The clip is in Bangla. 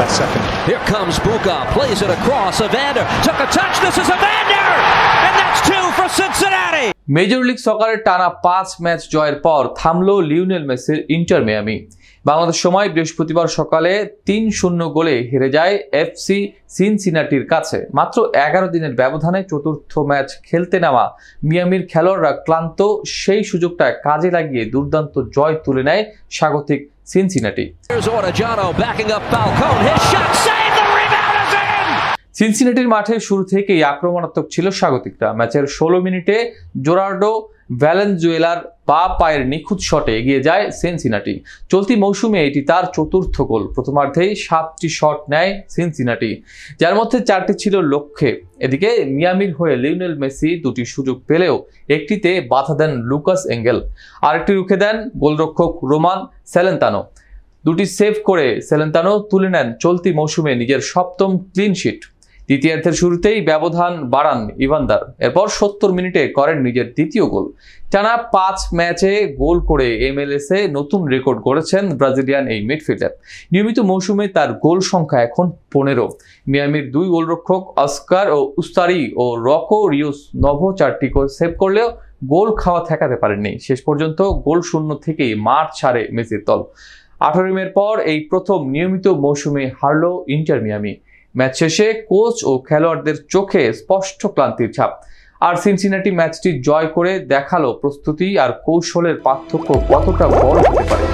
that second. Here comes Buka, plays it across. Evander took a touch. This is Evander, and that's 2 for Cincinnati. Major league সকারের টানা 5 ম্যাচ জয়ের পর থামলো লিওনেল মেসির ইন্টার মিয়ামি। বাংলাদেশ সময় বৃহস্পতিবার সকালে 3-0 গোলে হেরে যায় এফসি সিনসিনাটির কাছে। মাত্র 11 দিনের ব্যবধানে চতুর্থ ম্যাচ খেলতে নেওয়া মিয়ামির খেলোয়াড়রা ক্লান্ত, সেই সুযোগটা কাজে লাগিয়ে দুর্দান্ত জয় তুলে নেয় স্বাগতিক সিনসিনাটি। সিনসিনাটির মাঠে শুরু থেকেই আক্রমণাত্মক ছিল স্বাগতিকরা। ম্যাচের 16 মিনিটে জেরার্ডো ভ্যালেনজুয়েলার বা পায়ের নিখুঁত শটে এগিয়ে যায় সিনসিনাটি। চলতি মৌসুমে এটি তার চতুর্থ গোল। প্রথমার্ধেই 7টি শট নেয় সিনসিনাটি, যার মধ্যে 4টি ছিল লক্ষ্যে। এদিকে মিয়ামির হয়ে লিওনেল মেসি 2টি সুযোগ পেলেও একটিতে বাধা দেন লুকাস এঙ্গেল, আরেকটি রুখে দেন গোলরক্ষক রোমান সেলেন্তানো। 2টি সেভ করে সেলেন্তানো তুলে নেন চলতি মৌসুমে নিজের 7ম ক্লিন শিট। দ্বিতীয়ার্ধের শুরুতেই ব্যবধান বাড়ান ইভান্দার। এরপর 70 মিনিটে করেন নিজের দ্বিতীয় গোল। টানা 5 ম্যাচে গোল করে MLS-এ নতুন রেকর্ড গড়েছেন ব্রাজিলিয়ান এই মিডফিল্ডার। নিয়মিত মৌসুমে তার গোল সংখ্যা এখন 15। মিয়ামির 2 গোলরক্ষক অস্কার ও উস্তারি ও রকো রিওস নভো 4টি সেভ করলেও গোল খাওয়া ঠেকাতে পারেননি। শেষ পর্যন্ত গোল শূন্য থেকেই মাঠ ছাড়ে মেসির দল। 18 মের পর এই প্রথম নিয়মিত মৌসুমে হারল ইন্টার মিয়ামি। ম্যাচ শেষে কোচ ও খেলোয়াড়দের চোখে স্পষ্ট ক্লান্তির ছাপ। আর সিনসিনাটি ম্যাচটি জয় করে দেখালো প্রস্তুতি আর কৌশলের পার্থক্য কতটা বড় হতে পারে।